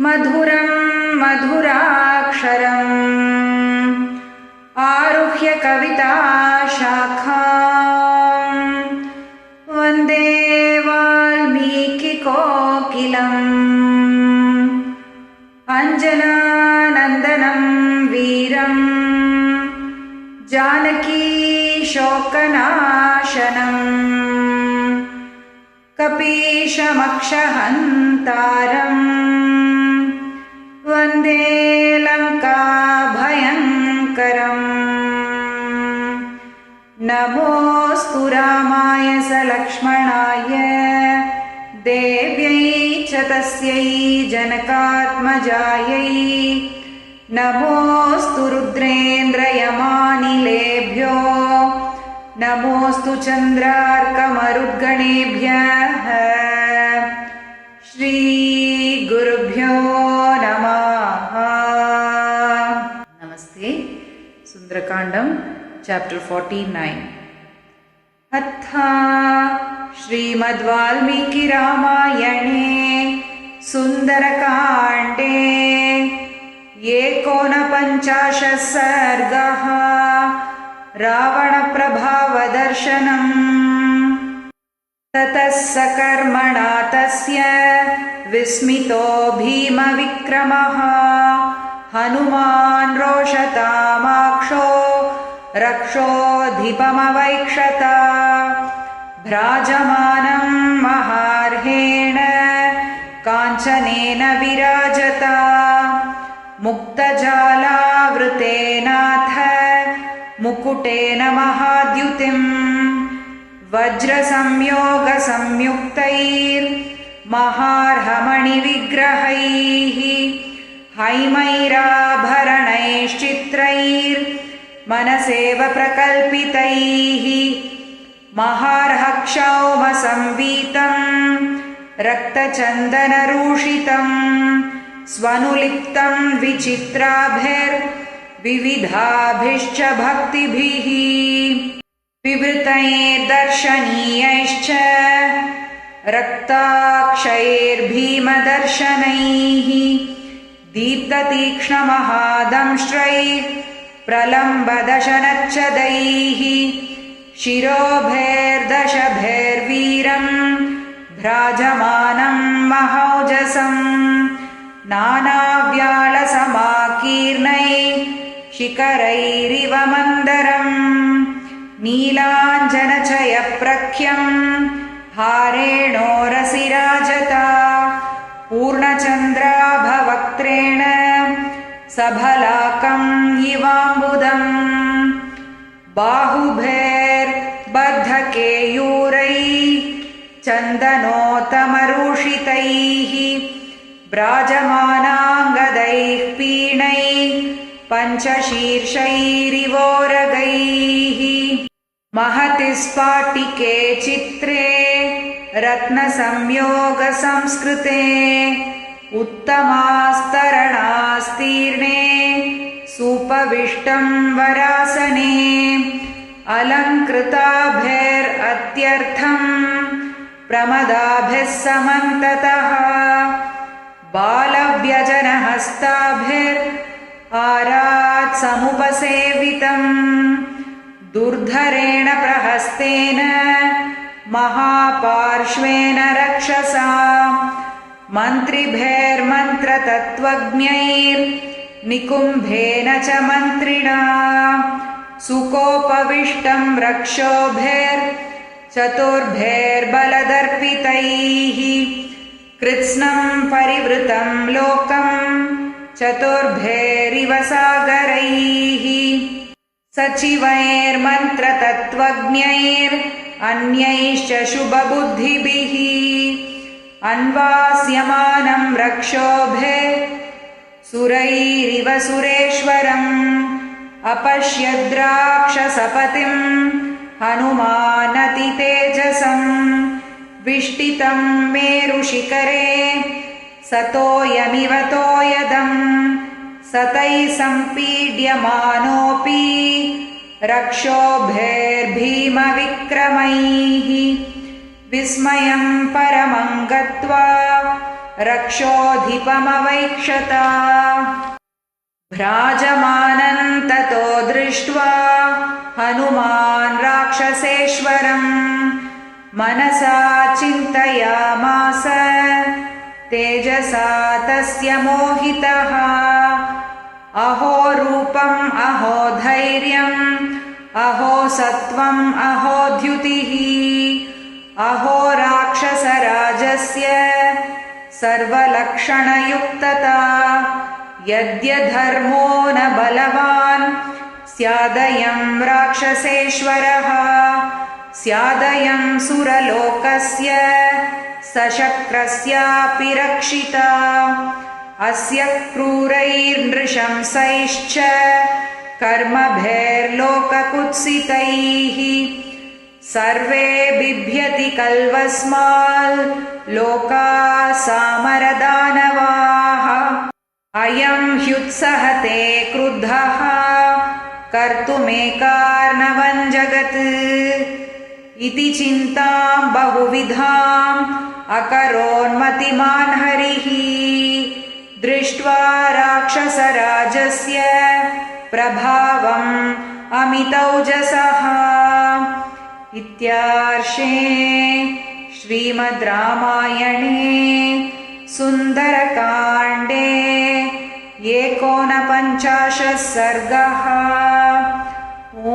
मधुरं मधुराक्षरम् आरुह्य कविताशाखां वन्दे वाल्मीकिकोकिलम् अञ्जनानन्दनं वीरं जानकीशोकनाशनं कपीशमक्षहन्तारं वन्दे लङ्काभयङ्करम् नमोऽस्तु रामाय सलक्ष्मणाय देव्यै च तस्यै जनकात्मजायै नमोऽस्तु रुद्रेन्द्रयमानिलेभ्यो नमोऽस्तु चन्द्रार्कमरुद्गणेभ्यः श्रीगुरुभ्यो नमः। नमस्ते। सुन्दरकाण्डं Chapter 49 अथा श्रीमद्वाल्मीकिरामायणे सुन्दरकाण्डे 49 सर्गः रावणप्रभावदर्शनम्। ततः सकर्मणा तस्य विस्मितो भीमविक्रमः हनुमान् रोषतामाक्षो रक्षोऽधिपमवैक्षत भ्राजमानं महार्हेण काञ्चनेन विराजत मुक्तजालावृतेनाथ मुकुटेन महाद्युतिम् वज्रसंयोगसंयुक्तैर्महार्हमणिविग्रहैः हैमैराभरणैश्चित्रैर्मनसेव प्रकल्पितैः महार्हक्षौमसंवीतं रक्तचन्दनरूषितं स्वनुलिप्तं विचित्राभिर्विविधाभिश्च भक्तिभिः विवृतैर्दर्शनीयैश्च रक्ताक्षैर्भीमदर्शनैः दीप्ततीक्ष्णमहादंष्ट्रैः प्रलम्बदशनच्छदैः शिरोभैर्दशभैर्वीरं भ्राजमानं महौजसं नानाव्यालसमाकीर्णैः शिखरैरिव मन्दरम् नीलाञ्जनचयप्रख्यं हारेणोरसिराजता पूर्णचन्द्राभवक्त्रेण सबलाकम् इवाम्बुदम् बाहुभैर्बद्धकेयूरैः चन्दनोत्तमरूषितैः ब्राजमानाङ्गदैः पीणैः पञ्चशीर्षैरिवोरगैः महति स्फाटिके चित्रे रत्नसंयोगसंस्कृते उत्तमास्तरणास्तीर्णे सुपविष्टं वरासने अलङ्कृताभिरत्यर्थं प्रमदाभिः समन्ततः बालव्यजनहस्ताभिरारात् समुपसेवितम् दुर्धरेण प्रहस्तेन महापार्श्वेन रक्षसा मन्त्रिभैर्मन्त्रतत्त्वज्ञैर्निकुम्भेन च मन्त्रिणा सुकोपविष्टं रक्षोभैर्चतुर्भैर्बलदर्पितैः कृत्स्नं परिवृतं लोकं चतुर्भैरिव सागरैः सचिवैर्मन्त्रतत्त्वज्ञैरन्यैश्च शुभबुद्धिभिः अन्वास्यमानं रक्षोभैर्सुरैरिव सुरेश्वरम् अपश्यद्राक्षसपतिं हनुमानतितेजसं विष्टितं मेरुशिखरे सतोयमिव तोयदम् सतैः सम्पीड्यमानोऽपि रक्षोभैर्भीमविक्रमैः विस्मयं परमं गत्वा रक्षोऽधिपमवैक्षत भ्राजमानं ततो दृष्ट्वा हनुमान् राक्षसेश्वरम् मनसा चिन्तयामास तेजसा तस्य मोहितः अहो रूपम् अहो धैर्यम् अहो सत्त्वम् अहो द्युतिः अहो राक्षसराजस्य सर्वलक्षणयुक्तता यद्यधर्मो न बलवान् स्यादयं राक्षसेश्वरः स्यादयं सुरलोकस्य सशक्रस्यापि रक्षिता अस्य क्रूरैर्नृशंसैश्च कर्मभैर्लोककुत्सितैः सर्वे बिभ्यति कल्वस्माल् लोकाः सामरदानवाः अयं ह्युत्सहते क्रुद्धः कर्तुमेकार्णवं जगत् इति चिन्तां बहुविधाम् अकरोन्मतिमान् हरिः दृष्ट्वा राक्षसराजस्य प्रभावम् अमितौजसः इत्यार्षे श्रीमद् रामायणे सुन्दरकाण्डे 49 सर्गः। ॐ